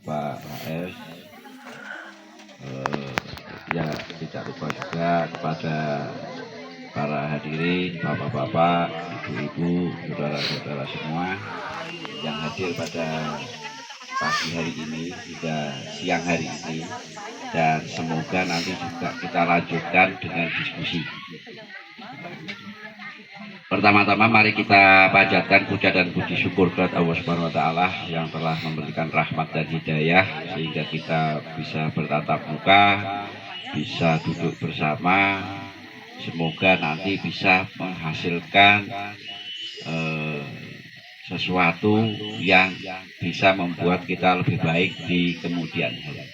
Pak HS, ya tidak lupa juga kepada para hadirin, bapak-bapak, ibu-ibu, saudara-saudara semua yang hadir pada pagi hari ini hingga siang hari ini, dan semoga nanti juga kita lanjutkan dengan diskusi. Pertama-tama mari kita panjatkan puja dan puji syukur kepada Allah Subhanahu wa taala yang telah memberikan rahmat dan hidayah sehingga kita bisa bertatap muka, bisa duduk bersama. Semoga nanti bisa menghasilkan sesuatu yang bisa membuat kita lebih baik di kemudian hari.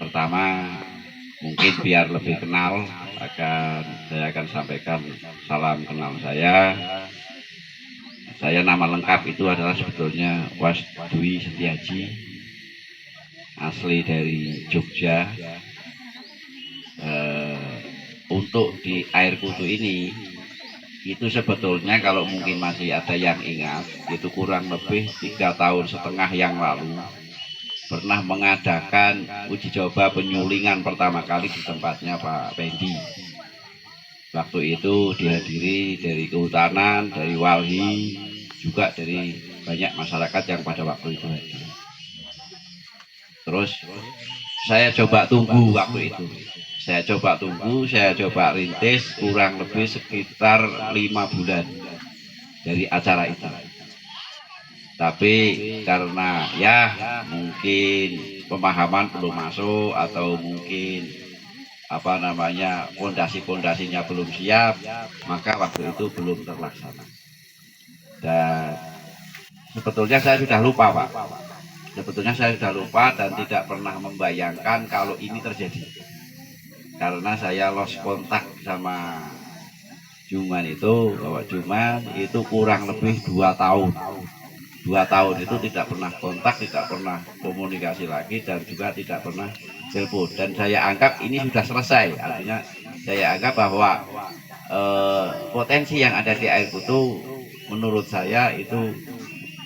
Pertama, mungkin biar lebih kenal, saya akan sampaikan salam kenal saya. Saya nama lengkap itu adalah sebetulnya Was Dwi Setiaji, asli dari Jogja. Untuk di Air Kutu ini, itu sebetulnya kalau mungkin masih ada yang ingat, itu kurang lebih 3,5 tahun yang lalu pernah mengadakan uji coba penyulingan pertama kali di tempatnya Pak Pendi. Waktu itu dihadiri dari kehutanan, dari walhi, juga dari banyak masyarakat yang pada waktu itu hadir. Terus saya coba tunggu waktu itu. Saya coba rintis kurang lebih sekitar 5 bulan dari acara itu. Tapi karena ya mungkin pemahaman belum masuk atau mungkin fondasi-fondasinya belum siap, maka waktu itu belum terlaksana. Dan sebetulnya saya sudah lupa, Pak. Sebetulnya saya sudah lupa dan tidak pernah membayangkan kalau ini terjadi. Karena saya lost kontak sama Juman itu, Bapak Juman itu kurang lebih 2 tahun. 2 tahun itu tidak pernah kontak, tidak pernah komunikasi lagi, dan juga tidak pernah telepon. Dan saya anggap ini sudah selesai. Artinya saya anggap bahwa potensi yang ada di Air Kutu menurut saya itu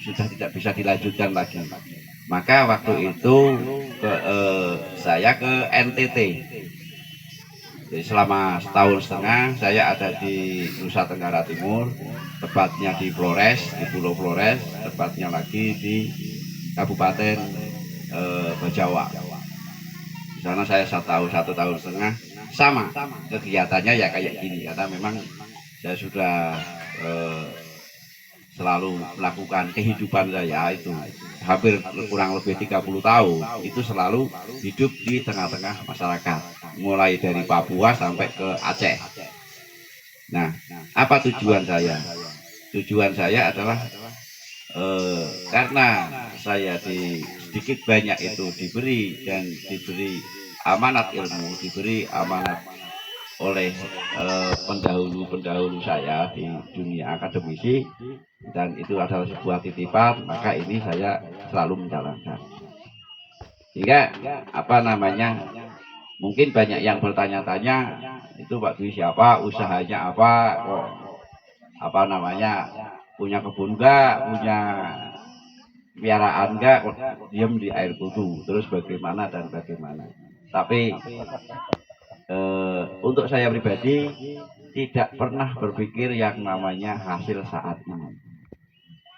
sudah tidak bisa dilanjutkan lagi. Maka waktu itu saya ke NTT. Jadi selama 1,5 tahun saya ada di Nusa Tenggara Timur, tepatnya di Flores, di Pulau Flores, tepatnya lagi di Kabupaten Bajawa. Di sana saya 1,5 tahun sama kegiatannya ya kayak gini, karena memang saya sudah selalu melakukan kehidupan saya itu hampir kurang lebih 30 tahun itu selalu hidup di tengah-tengah masyarakat, mulai dari Papua sampai ke Aceh. Nah, apa tujuan saya? Tujuan saya adalah karena saya sedikit banyak itu diberi amanat ilmu, diberi amanat oleh pendahulu saya di dunia akademisi, dan itu adalah sebuah titipan, maka ini saya selalu menjalankan. Sehingga mungkin banyak yang bertanya-tanya, itu Pak Dwi siapa, usahanya apa, kok punya kebun enggak, punya piaraan enggak, kok diem di Air Kutu, terus bagaimana dan bagaimana. Tapi untuk saya pribadi tidak pernah berpikir yang namanya hasil saat ini,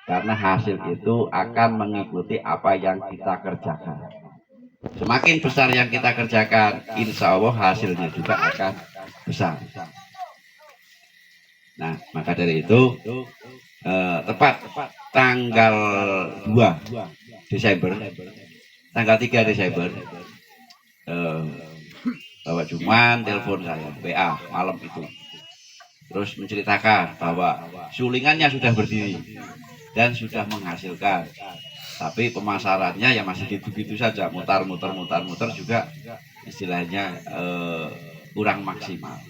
karena hasil itu akan mengikuti apa yang kita kerjakan. Semakin besar yang kita kerjakan, insya Allah hasilnya juga akan besar. Nah, maka dari itu tepat tanggal 2 Desember, tanggal 3 Desember, Bapak Juman telepon saya, WA malam itu, terus menceritakan bahwa sulingannya sudah berdiri dan sudah menghasilkan, tapi pemasarannya ya masih gitu-gitu saja, mutar-muter juga, istilahnya kurang maksimal.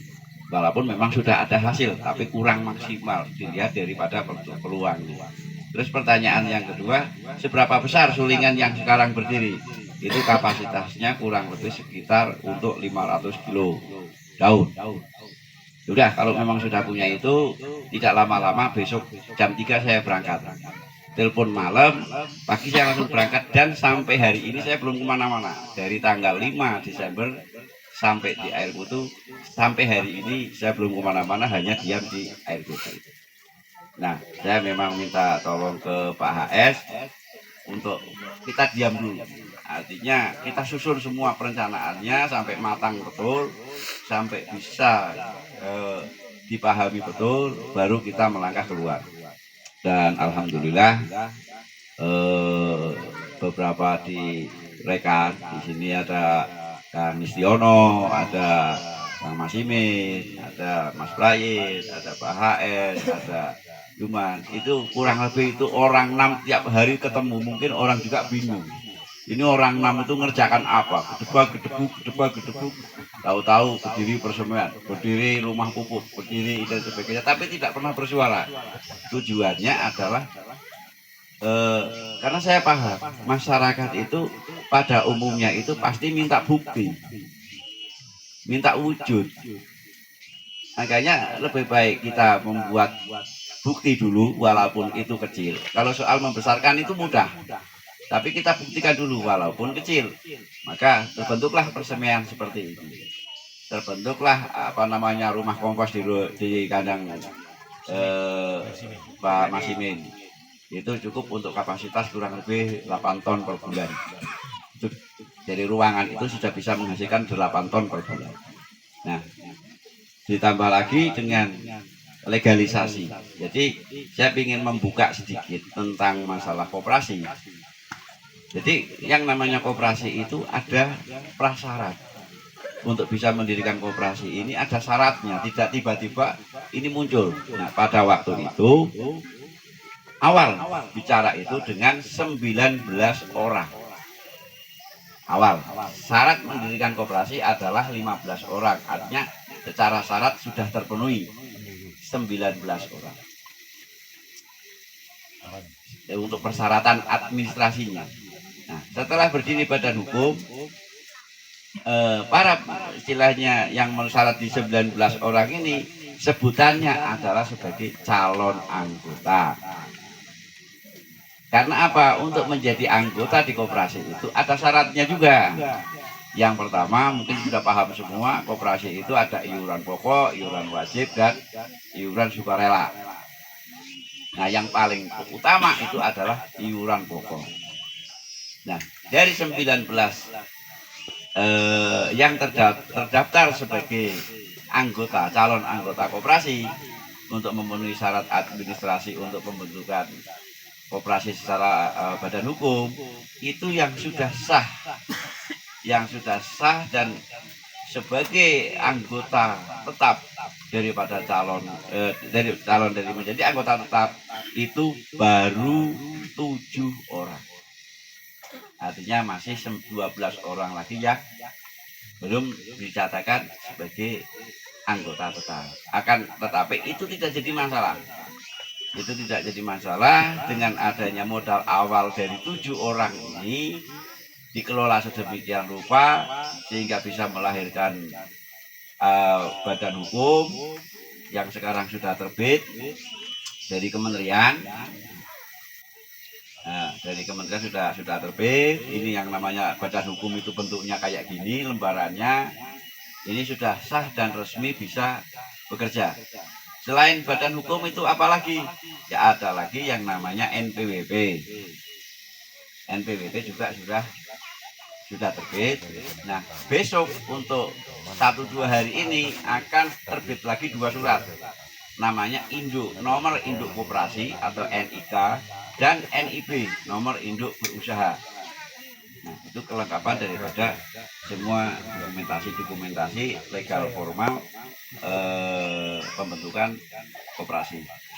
Walaupun memang sudah ada hasil, tapi kurang maksimal dilihat daripada peluangnya. Terus pertanyaan yang kedua, seberapa besar sulingan yang sekarang berdiri? Itu kapasitasnya kurang lebih sekitar untuk 500 kilo daun. Sudah, kalau memang sudah punya itu, tidak lama-lama besok jam 3 saya berangkat telepon malam, pagi saya langsung berangkat, dan sampai hari ini saya belum kemana-mana. Dari tanggal 5 Desember sampai di Air Putu, sampai hari ini saya belum kemana-mana, hanya diam di Air Putu. Nah, saya memang minta tolong ke Pak HS untuk kita diam dulu. Artinya kita susun semua perencanaannya sampai matang betul, sampai bisa dipahami betul, baru kita melangkah keluar. Dan alhamdulillah beberapa di rekan di sini ada Kang Nistiono, ada Kang Masimis, ada Mas Brais, ada Pak HS, ada Yuman. Itu kurang lebih itu orang 6 tiap hari ketemu, mungkin orang juga bingung. Ini orang 6 itu ngerjakan apa? Gedebak, tahu-tahu berdiri persemaian, berdiri rumah pupuk, berdiri dan sebagainya, tapi tidak pernah bersuara. Tujuannya adalah karena saya paham masyarakat itu pada umumnya itu pasti minta bukti, minta wujud. Makanya lebih baik kita membuat bukti dulu walaupun itu kecil. Kalau soal membesarkan itu mudah, tapi kita buktikan dulu walaupun kecil. Maka terbentuklah persemaian seperti ini. Terbentuklah rumah kompos di kandang Pak Masimin. Itu cukup untuk kapasitas kurang lebih 8 ton per bulan. Dari ruangan itu sudah bisa menghasilkan 8 ton per bulan. Nah, ditambah lagi dengan legalisasi. Jadi saya ingin membuka sedikit tentang masalah koperasi. Jadi yang namanya koperasi itu ada prasyarat. Untuk bisa mendirikan koperasi ini ada syaratnya, tidak tiba-tiba ini muncul. Nah, pada waktu itu awal bicara itu dengan 19 orang. Awal syarat mendirikan koperasi adalah 15 orang. Artinya secara syarat sudah terpenuhi 19 orang. Untuk persyaratan administrasinya. Nah, setelah berdiri badan hukum, para istilahnya yang mensyarat di 19 orang ini sebutannya adalah sebagai calon anggota. Karena apa? Untuk menjadi anggota di koperasi itu ada syaratnya juga. Yang pertama mungkin sudah paham semua, koperasi itu ada iuran pokok, iuran wajib, dan iuran sukarela. Nah, yang paling utama itu adalah iuran pokok. Nah, dari 19 yang terdaftar sebagai anggota, calon anggota koperasi untuk memenuhi syarat administrasi untuk pembentukan koperasi secara badan hukum, itu yang sudah sah dan sebagai anggota tetap daripada dari menjadi anggota tetap itu baru 7 orang. Artinya masih 12 orang lagi yang belum dicatatkan sebagai anggota tetap. Tetapi itu tidak jadi masalah. Itu tidak jadi masalah dengan adanya modal awal dari 7 orang ini dikelola sedemikian rupa sehingga bisa melahirkan badan hukum yang sekarang sudah terbit dari kementerian. Nah, dari kementerian sudah terbit. Ini yang namanya badan hukum itu bentuknya kayak gini, lembarannya. Ini sudah sah dan resmi bisa bekerja. Selain badan hukum itu apalagi? Ya ada lagi yang namanya NPWP. NPWP juga sudah terbit. Nah, besok untuk 1-2 hari ini akan terbit lagi 2 surat. Namanya nomor induk koperasi atau NIK, dan NIB, nomor induk berusaha. Nah, itu kelengkapan daripada semua dokumentasi legal formal pembentukan koperasi.